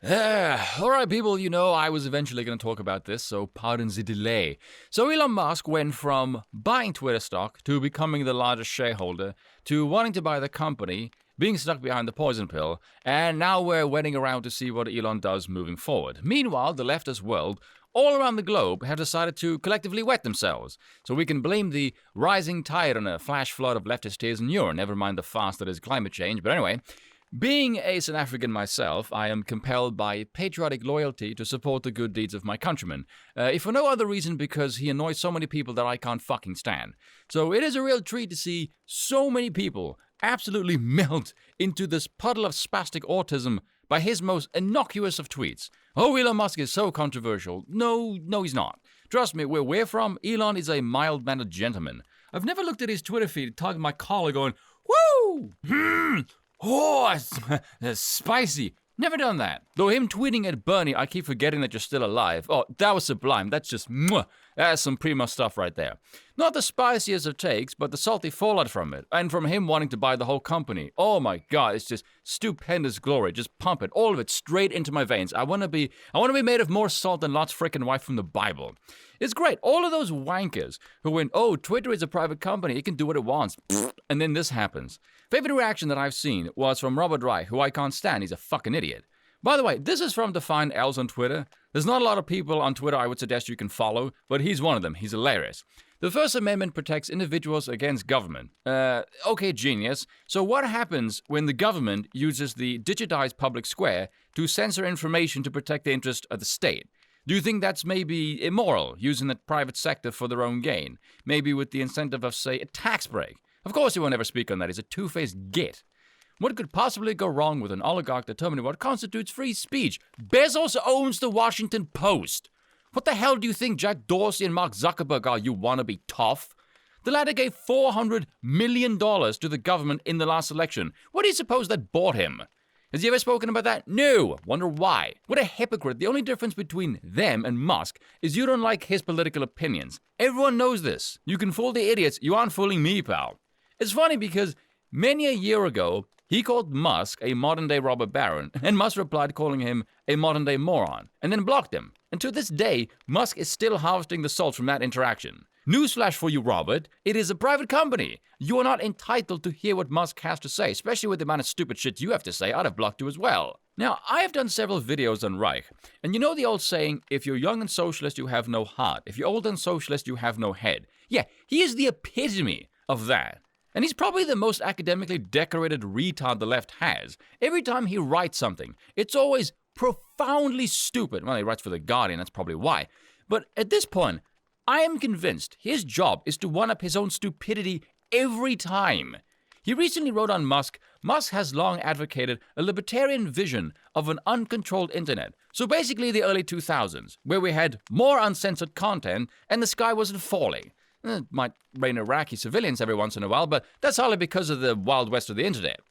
Alright, people, I was eventually going to talk about this, so pardon the delay. So Elon Musk went from buying Twitter stock to becoming the largest shareholder to wanting to buy the company, being stuck behind the poison pill, and now we're waiting around to see what Elon does moving forward. Meanwhile, the leftist world all around the globe have decided to collectively wet themselves, so we can blame the rising tide on a flash flood of leftist tears and urine, never mind the farce that is climate change. But anyway, being a South African myself, I am compelled by patriotic loyalty to support the good deeds of my countrymen, if for no other reason because he annoys so many people that I can't fucking stand. So it is a real treat to see so many people absolutely melt into this puddle of spastic autism by his most innocuous of tweets. Oh, Elon Musk is so controversial. No, he's not. Trust me, where we're from, Elon is a mild-mannered gentleman. I've never looked at his Twitter feed talking to my collar going, woo, oh, it's spicy. Never done that. Though him tweeting at Bernie, I keep forgetting that you're still alive. Oh, that was sublime. That's just, that's some primo stuff right there. Not the spiciest of takes, but the salty fallout from it. And from him wanting to buy the whole company. Oh my god, it's just stupendous glory. Just pump it, all of it, straight into my veins. I want to be made of more salt than Lot's frickin' wife from the Bible. It's great. All of those wankers who went, oh, Twitter is a private company, it can do what it wants. And then this happens. Favorite reaction that I've seen was from Robert Reich, who I can't stand. He's a fucking idiot. By the way, this is from Define L's on Twitter. There's not a lot of people on Twitter I would suggest you can follow, but he's one of them. He's hilarious. The First Amendment protects individuals against government. Okay, genius. So what happens when the government uses the digitized public square to censor information to protect the interest of the state? Do you think that's maybe immoral, using the private sector for their own gain? Maybe with the incentive of, say, a tax break? Of course he will never speak on that. He's a two-faced git. What could possibly go wrong with an oligarch determining what constitutes free speech? Bezos owns the Washington Post. What the hell do you think Jack Dorsey and Mark Zuckerberg are, you wannabe tough? The latter gave $400 million to the government in the last election. What do you suppose that bought him? Has he ever spoken about that? No. Wonder why. What a hypocrite. The only difference between them and Musk is you don't like his political opinions. Everyone knows this. You can fool the idiots. You aren't fooling me, pal. It's funny because many a year ago, he called Musk a modern-day robber baron, and Musk replied calling him a modern-day moron, and then blocked him. And to this day, Musk is still harvesting the salt from that interaction. Newsflash for you, Robert. It is a private company. You are not entitled to hear what Musk has to say, especially with the amount of stupid shit you have to say. I'd have blocked you as well. Now, I have done several videos on Reich, and you know the old saying, if you're young and socialist, you have no heart. If you're old and socialist, you have no head. Yeah, he is the epitome of that. And he's probably the most academically decorated retard the left has. Every time he writes something, it's always profoundly stupid. Well, he writes for The Guardian, that's probably why. But at this point, I am convinced his job is to one-up his own stupidity every time. He recently wrote on Musk, Musk has long advocated a libertarian vision of an uncontrolled internet. So basically the early 2000s, where we had more uncensored content and the sky wasn't falling. It might rain Iraqi civilians every once in a while, but that's hardly because of the wild west of the internet.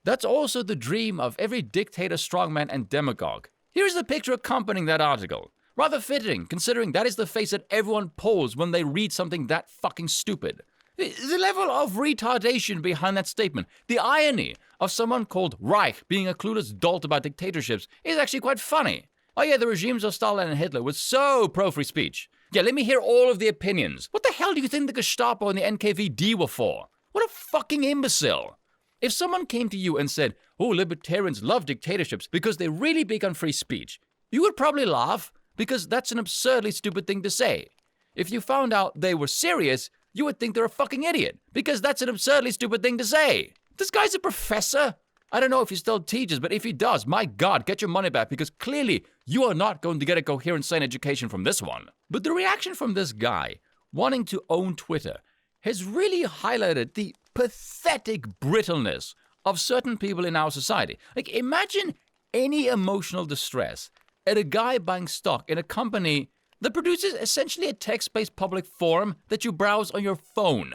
That's also the dream of every dictator, strongman, and demagogue. Here's the picture accompanying that article. Rather fitting, considering that is the face that everyone pulls when they read something that fucking stupid. The level of retardation behind that statement, the irony of someone called Reich being a clueless dolt about dictatorships is actually quite funny. Oh yeah, the regimes of Stalin and Hitler was so pro-free speech. Yeah, let me hear all of the opinions. What the hell do you think the Gestapo and the NKVD were for? What a fucking imbecile. If someone came to you and said, oh, libertarians love dictatorships because they're really big on free speech, you would probably laugh because that's an absurdly stupid thing to say. If you found out they were serious, you would think they're a fucking idiot because that's an absurdly stupid thing to say. This guy's a professor. I don't know if he still teaches, but if he does, my God, get your money back because clearly you are not going to get a coherent, sane education from this one. But the reaction from this guy wanting to own Twitter has really highlighted the pathetic brittleness of certain people in our society. Like, imagine any emotional distress at a guy buying stock in a company that produces essentially a text-based public forum that you browse on your phone.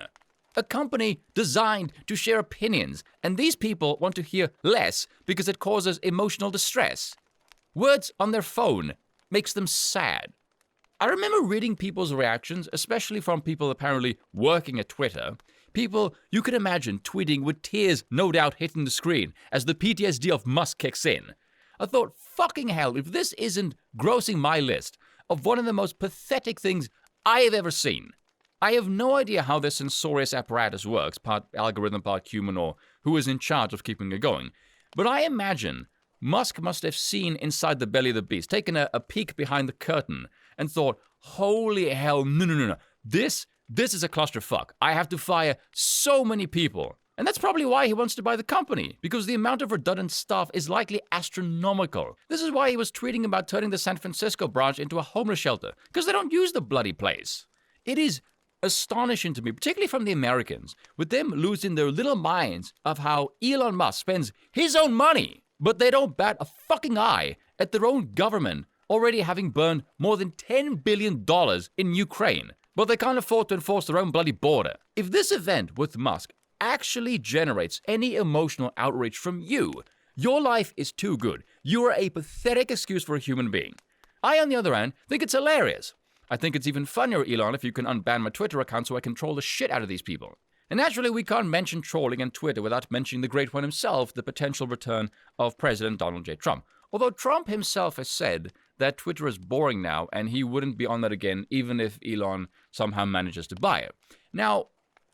A company designed to share opinions, and these people want to hear less because it causes emotional distress. Words on their phone makes them sad. I remember reading people's reactions, especially from people apparently working at Twitter. People you could imagine tweeting with tears no doubt hitting the screen as the PTSD of Musk kicks in. I thought, fucking hell, if this isn't grossing my list of one of the most pathetic things I have ever seen. I have no idea how this censorious apparatus works, part algorithm, part human, or who is in charge of keeping it going. But I imagine Musk must have seen inside the belly of the beast, taken a peek behind the curtain, and thought, holy hell, no. This is a clusterfuck. I have to fire so many people. And that's probably why he wants to buy the company, because the amount of redundant stuff is likely astronomical. This is why he was tweeting about turning the San Francisco branch into a homeless shelter, because they don't use the bloody place. It is astonishing to me, particularly from the Americans, with them losing their little minds of how Elon Musk spends his own money, but they don't bat a fucking eye at their own government already having burned more than $10 billion in Ukraine, but they can't afford to enforce their own bloody border. If this event with Musk actually generates any emotional outrage from you, your life is too good. You are a pathetic excuse for a human being. I, on the other hand, think it's hilarious. I think it's even funnier, Elon, if you can unban my Twitter account so I can troll the shit out of these people. And naturally, we can't mention trolling on Twitter without mentioning the great one himself, the potential return of President Donald J. Trump. Although Trump himself has said that Twitter is boring now and he wouldn't be on that again even if Elon somehow manages to buy it. Now,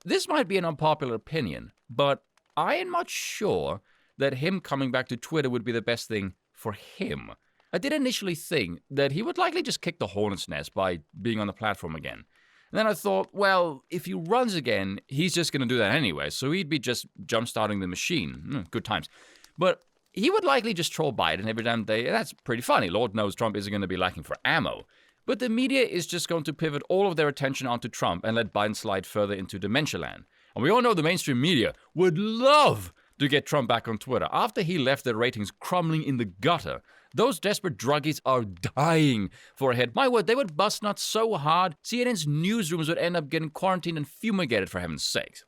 this might be an unpopular opinion, but I am not sure that him coming back to Twitter would be the best thing for him. I did initially think that he would likely just kick the hornet's nest by being on the platform again. And then I thought, well, if he runs again, he's just going to do that anyway, so he'd be just jump-starting the machine. Good times. But he would likely just troll Biden every damn day, and that's pretty funny. Lord knows Trump isn't going to be lacking for ammo. But the media is just going to pivot all of their attention onto Trump and let Biden slide further into dementia land. And we all know the mainstream media would love to get Trump back on Twitter. After he left their ratings crumbling in the gutter, those desperate druggies are dying for a hit. My word, they would bust nuts so hard, CNN's newsrooms would end up getting quarantined and fumigated, for heaven's sakes.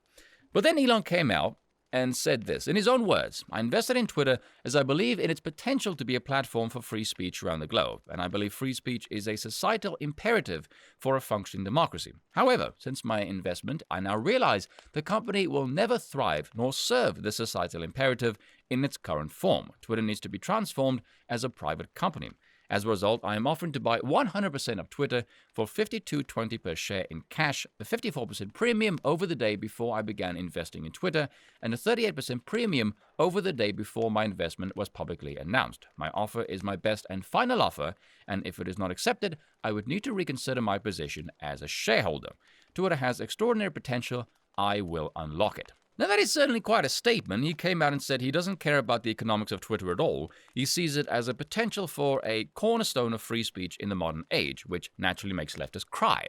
But then Elon came out and said this, in his own words, I invested in Twitter as I believe in its potential to be a platform for free speech around the globe, and I believe free speech is a societal imperative for a functioning democracy. However, since my investment, I now realize the company will never thrive nor serve the societal imperative in its current form. Twitter needs to be transformed as a private company. As a result, I am offering to buy 100% of Twitter for $52.20 per share in cash, a 54% premium over the day before I began investing in Twitter, and a 38% premium over the day before my investment was publicly announced. My offer is my best and final offer, and if it is not accepted, I would need to reconsider my position as a shareholder. Twitter has extraordinary potential. I will unlock it. Now, that is certainly quite a statement. He came out and said he doesn't care about the economics of Twitter at all. He sees it as a potential for a cornerstone of free speech in the modern age, which naturally makes leftists cry.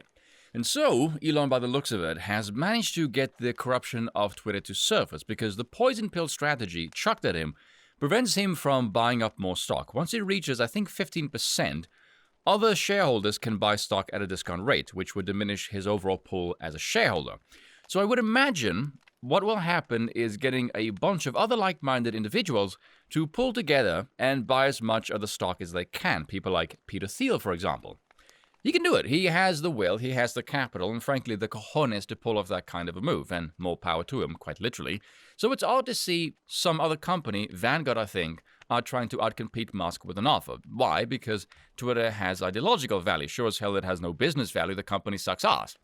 And so, Elon, by the looks of it, has managed to get the corruption of Twitter to surface because the poison pill strategy chucked at him prevents him from buying up more stock. Once it reaches, I think, 15%, other shareholders can buy stock at a discount rate, which would diminish his overall pool as a shareholder. So I would imagine what will happen is getting a bunch of other like-minded individuals to pull together and buy as much of the stock as they can. People like Peter Thiel, for example. He can do it. He has the will, he has the capital, and frankly, the cojones to pull off that kind of a move, and more power to him, quite literally. So it's odd to see some other company, Vanguard, I think, are trying to outcompete Musk with an offer. Why? Because Twitter has ideological value. Sure as hell it has no business value. The company sucks ass.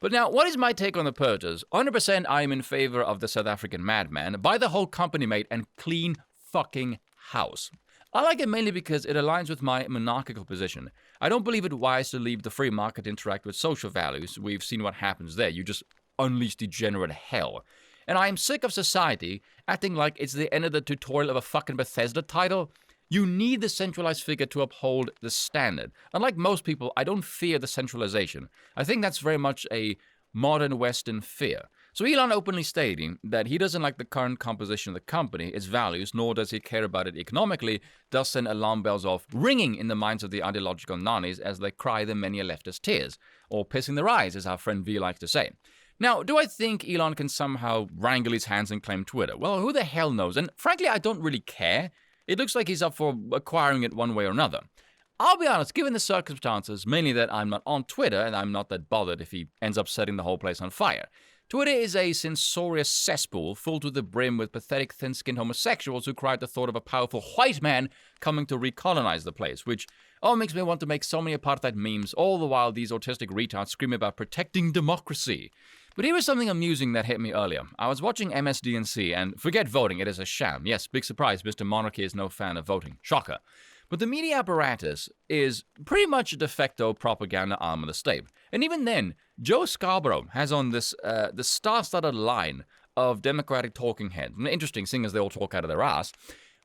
But now, what is my take on the purchase? 100% I am in favor of the South African madman. Buy the whole company, mate, and clean fucking house. I like it mainly because it aligns with my monarchical position. I don't believe it wise to leave the free market to interact with social values. We've seen what happens there. You just unleash degenerate hell. And I am sick of society acting like it's the end of the tutorial of a fucking Bethesda title. You need the centralized figure to uphold the standard. Unlike most people, I don't fear the centralization. I think that's very much a modern Western fear. So Elon openly stating that he doesn't like the current composition of the company, its values, nor does he care about it economically, does send alarm bells off ringing in the minds of the ideological nannies as they cry the many a leftist tears, or pissing their eyes, as our friend V likes to say. Now, do I think Elon can somehow wrangle his hands and claim Twitter? Well, who the hell knows? And frankly, I don't really care. It looks like he's up for acquiring it one way or another. I'll be honest, given the circumstances, mainly that I'm not on Twitter and I'm not that bothered if he ends up setting the whole place on fire. Twitter is a censorious cesspool filled to the brim with pathetic thin-skinned homosexuals who cry at the thought of a powerful white man coming to recolonize the place, which makes me want to make so many apartheid memes, all the while these autistic retards scream about protecting democracy. But here is something amusing that hit me earlier. I was watching MSDNC, and forget voting, it is a sham. Yes, big surprise, Mr. Monarchy is no fan of voting. Shocker. But the media apparatus is pretty much a de facto propaganda arm of the state. And even then, Joe Scarborough has on this the star-studded line of Democratic talking heads. Interesting, seeing as they all talk out of their ass.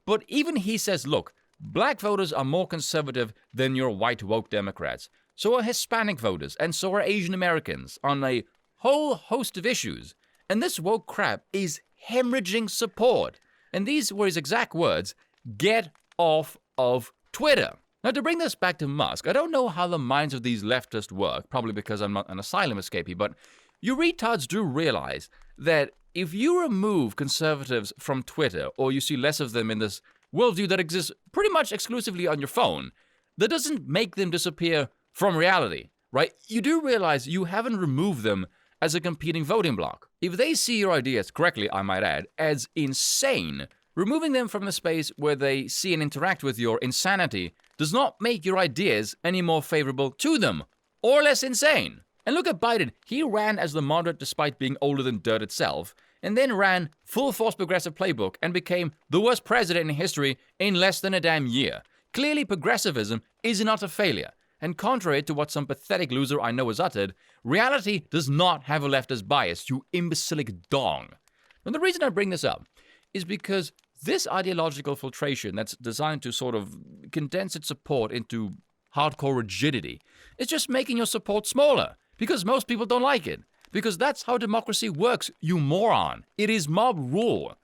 But even he says, look, black voters are more conservative than your white woke Democrats. So are Hispanic voters, and so are Asian Americans on a whole host of issues. And this woke crap is hemorrhaging support. And these were his exact words, get off of Twitter. Now, to bring this back to Musk, I don't know how the minds of these leftists work, probably because I'm not an asylum escapee, but you retards do realize that if you remove conservatives from Twitter, or you see less of them in this worldview that exists pretty much exclusively on your phone, that doesn't make them disappear from reality, right? You do realize you haven't removed them as a competing voting bloc. If they see your ideas, correctly I might add, as insane, removing them from the space where they see and interact with your insanity does not make your ideas any more favorable to them, or less insane. And look at Biden. He ran as the moderate despite being older than dirt itself, and then ran full force progressive playbook and became the worst president in history in less than a damn year. Clearly, progressivism is not a failure. And contrary to what some pathetic loser I know has uttered, reality does not have a leftist bias, you imbecilic dong. And the reason I bring this up is because this ideological filtration that's designed to sort of condense its support into hardcore rigidity is just making your support smaller, because most people don't like it. Because that's how democracy works, you moron. It is mob rule.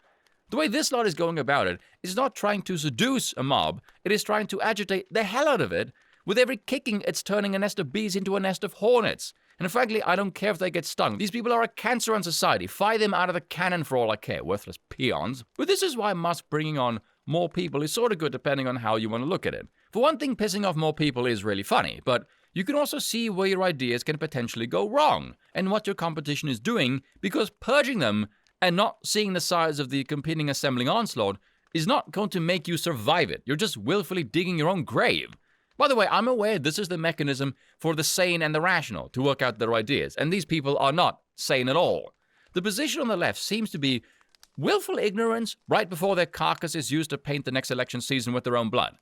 The way this lot is going about it is not trying to seduce a mob, it is trying to agitate the hell out of it. With every kicking, it's turning a nest of bees into a nest of hornets. And frankly, I don't care if they get stung. These people are a cancer on society. Fire them out of the cannon for all I care, worthless peons. But this is why Musk bringing on more people is sort of good depending on how you want to look at it. For one thing, pissing off more people is really funny, but you can also see where your ideas can potentially go wrong, and what your competition is doing, because purging them and not seeing the size of the competing assembling onslaught is not going to make you survive it. You're just willfully digging your own grave. By the way, I'm aware this is the mechanism for the sane and the rational to work out their ideas, and these people are not sane at all. The position on the left seems to be willful ignorance right before their carcass is used to paint the next election season with their own blood.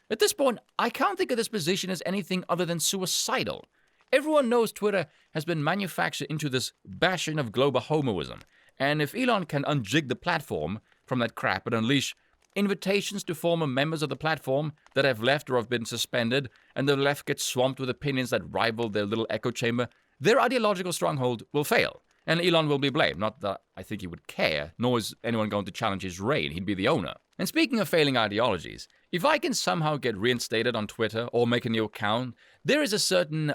At this point, I can't think of this position as anything other than suicidal. Everyone knows Twitter has been manufactured into this bastion of global homoism, and if Elon can unjig the platform from that crap and unleash invitations to former members of the platform that have left or have been suspended, and the left gets swamped with opinions that rival their little echo chamber, their ideological stronghold will fail, and Elon will be blamed. Not that I think he would care, nor is anyone going to challenge his reign. He'd be the owner. And speaking of failing ideologies, if I can somehow get reinstated on Twitter or make a new account, there is a certain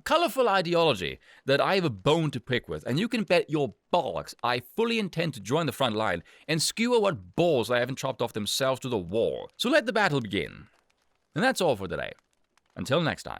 colorful ideology that I have a bone to pick with, and you can bet your bollocks I fully intend to join the front line and skewer what balls I haven't chopped off themselves to the wall. So let the battle begin. And that's all for today. Until next time.